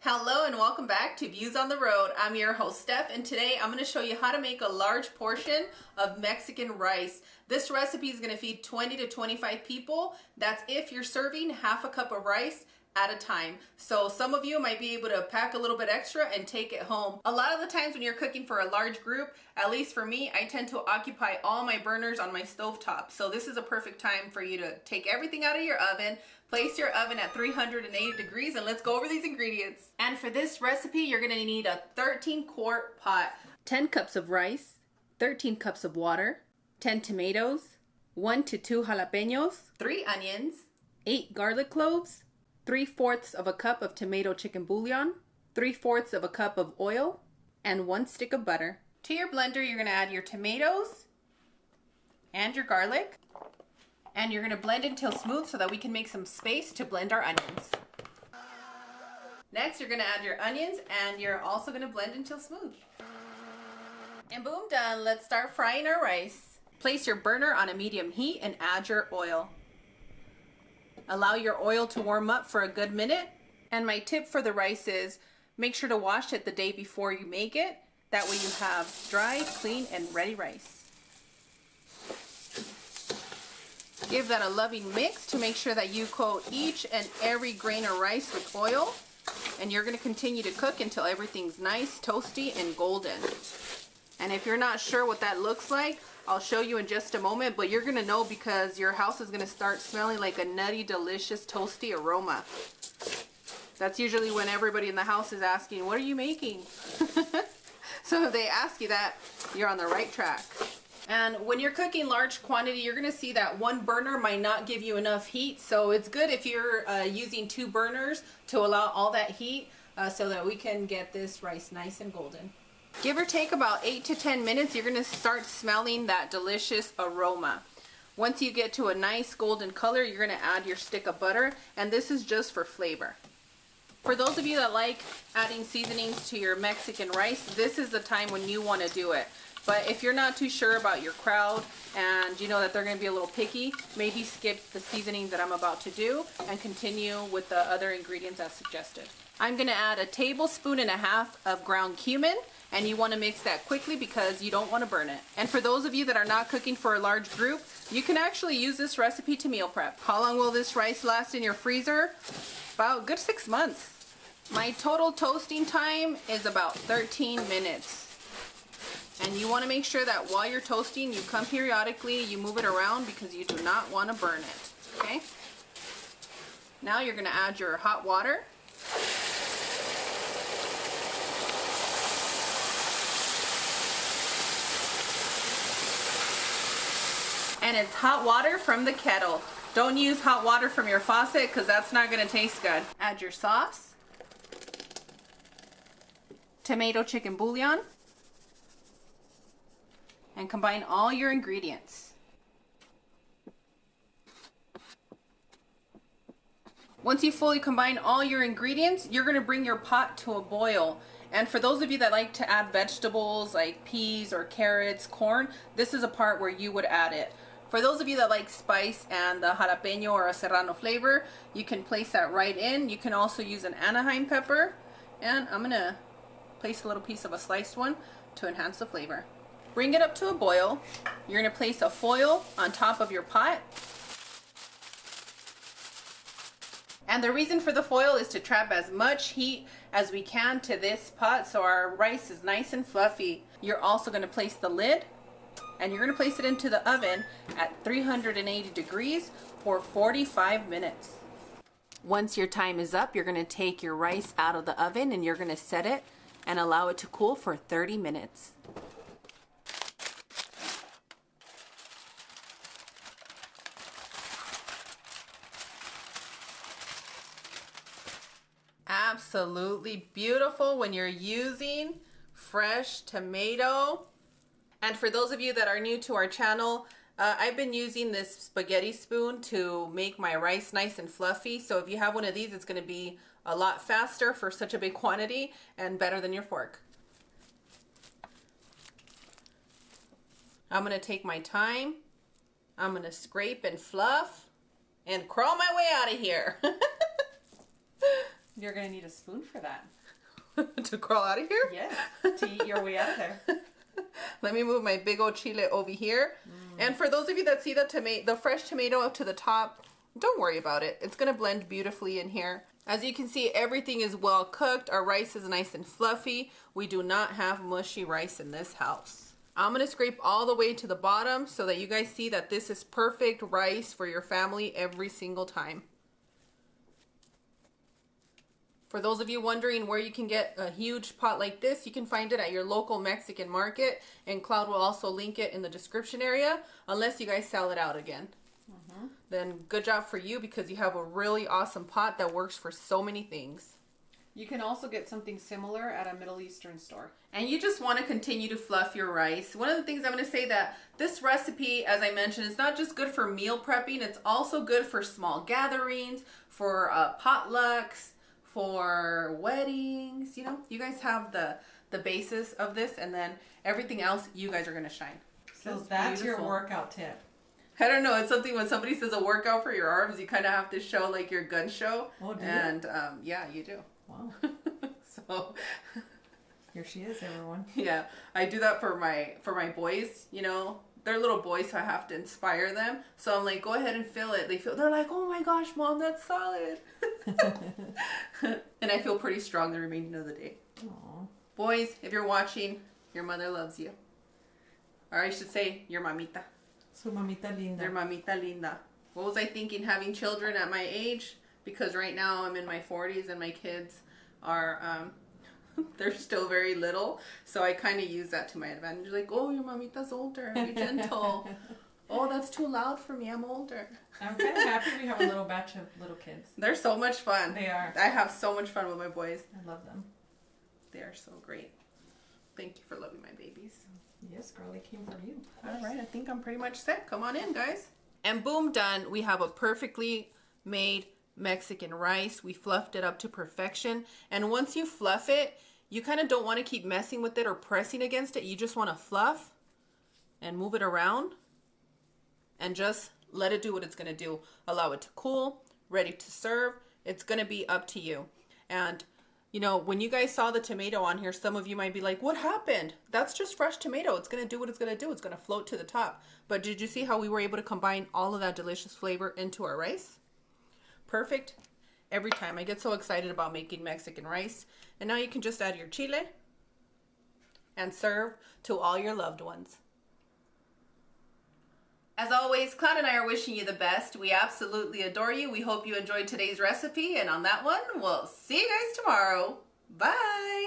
Hello and welcome back to Views on the Road. I'm your host Steph, and today I'm going to show you how to make a large portion of Mexican rice. This recipe is going to feed 20 to 25 people. That's if you're serving half a cup of rice at a time. So some of you might be able to pack a little bit extra and take it home. A lot of the times when you're cooking for a large group, at least for me, I tend to occupy all my burners on my stovetop. So this is a perfect time for you to take everything out of your oven, place your oven at 380 degrees, and let's go over these ingredients. And for this recipe, you're gonna need a 13-quart pot, 10 cups of rice, 13 cups of water, 10 tomatoes, 1 to 2 jalapeños, 3 onions, 8 garlic cloves, 3/4 of a cup of tomato chicken bouillon, 3/4 of a cup of oil, and 1 stick of butter. To your blender, you're gonna add your tomatoes and your garlic, and you're gonna blend until smooth so that we can make some space to blend our onions. Next, you're gonna add your onions, and you're also gonna blend until smooth. And boom, done. Let's start frying our rice. Place your burner on a medium heat and add your oil. Allow your oil to warm up for a good minute. And my tip for the rice is make sure to wash it the day before you make it. That way you have dry, clean, and ready rice. Give that a loving mix to make sure that you coat each and every grain of rice with oil. And you're going to continue to cook until everything's nice, toasty, and golden. And if you're not sure what that looks like, I'll show you in just a moment, but you're gonna know because your house is gonna start smelling like a nutty, delicious, toasty aroma. That's usually when everybody in the house is asking, what are you making? So if they ask you that, you're on the right track. And when you're cooking large quantity, you're gonna see that one burner might not give you enough heat. So it's good if you're using 2 burners to allow all that heat so that we can get this rice nice and golden. Give or take about 8 to 10 minutes, you're going to start smelling that delicious aroma. Once you get to a nice golden color, you're going to add your stick of butter, and this is just for flavor. For those of you that like adding seasonings to your Mexican rice, this is the time when you want to do it. But if you're not too sure about your crowd and you know that they're going to be a little picky, maybe skip the seasoning that I'm about to do and continue with the other ingredients as suggested. I'm going to add 1.5 tablespoons of ground cumin, and you want to mix that quickly because you don't want to burn it. And for those of you that are not cooking for a large group, you can actually use this recipe to meal prep. How long will this rice last in your freezer? About a good 6 months. My total toasting time is about 13 minutes. And you want to make sure that while you're toasting, you come periodically, you move it around because you do not want to burn it, okay? Now you're going to add your hot water. And it's hot water from the kettle. Don't use hot water from your faucet because that's not going to taste good. Add your sauce, tomato chicken bouillon, and combine all your ingredients. Once you fully combine all your ingredients, you're going to bring your pot to a boil. And for those of you that like to add vegetables like peas or carrots, corn, this is a part where you would add it. For those of you that like spice and the jalapeño or a serrano flavor, you can place that right in. You can also use an Anaheim pepper. And I'm going to place a little piece of a sliced one to enhance the flavor. Bring it up to a boil. You're going to place a foil on top of your pot. And the reason for the foil is to trap as much heat as we can to this pot so our rice is nice and fluffy. You're also going to place the lid, and you're going to place it into the oven at 380 degrees for 45 minutes. Once your time is up, you're going to take your rice out of the oven and you're going to set it and allow it to cool for 30 minutes. Absolutely beautiful when you're using fresh tomato. And for those of you that are new to our channel, I've been using this spaghetti spoon to make my rice nice and fluffy. So if you have one of these, it's going to be a lot faster for such a big quantity and better than your fork. I'm going to take my time. I'm going to scrape and fluff and crawl my way out of here. You're going to need a spoon for that. To crawl out of here? Yes, to eat your way out there. Let me move my big old chile over here. And for those of you that see the fresh tomato up to the top, don't worry about it. It's going to blend beautifully in here. As you can see, everything is well cooked. Our rice is nice and fluffy. We do not have mushy rice in this house. I'm going to scrape all the way to the bottom so that you guys see that this is perfect rice for your family every single time. For those of you wondering where you can get a huge pot like this, you can find it at your local Mexican market, and Cloud will also link it in the description area, unless you guys sell it out again. Then good job for you, because you have a really awesome pot that works for so many things. You can also get something similar at a Middle Eastern store. And you just want to continue to fluff your rice. One of the things I'm going to say that this recipe, as I mentioned, is not just good for meal prepping, it's also good for small gatherings, for potlucks, for weddings. You know, you guys have the basis of this, and then everything else, you guys are going to shine. So that's your workout tip. I don't know. It's something when somebody says a workout for your arms, you kind of have to show like your gun show. Oh, do and yeah, you do. Wow. So here she is, everyone. Yeah, I do that for my boys. You know, they're little boys, so I have to inspire them. So I'm like, go ahead and fill it. They're like, oh my gosh, Mom, that's solid. And I feel pretty strong the remaining of the day. Aww. Boys, if you're watching, your mother loves you. Or I should say, your mamita. Su mamita linda. Their mamita linda. What was I thinking having children at my age? Because right now I'm in my 40s and my kids are, they're still very little. So I kind of use that to my advantage. Like, oh, your mamita's older. Be gentle. Oh, that's too loud for me. I'm older. I'm kind of happy we have a little batch of little kids. They're so much fun. They are. I have so much fun with my boys. I love them. They are so great. Thank you for loving my babies. Yes, girl, they came for you. All right, I think I'm pretty much set. Come on in, guys. And boom, done. We have a perfectly made Mexican rice. We fluffed it up to perfection. And once you fluff it, you kind of don't want to keep messing with it or pressing against it. You just want to fluff and move it around and just let it do what it's going to do. Allow it to cool, ready to serve. It's going to be up to you. And you know, when you guys saw the tomato on here, some of you might be like, what happened? That's just fresh tomato. It's going to do what it's going to do. It's going to float to the top. But did you see how we were able to combine all of that delicious flavor into our rice? Perfect. Every time. I get so excited about making Mexican rice. And now you can just add your chile and serve to all your loved ones. As always, Cloud and I are wishing you the best. We absolutely adore you. We hope you enjoyed today's recipe. And on that one, we'll see you guys tomorrow. Bye.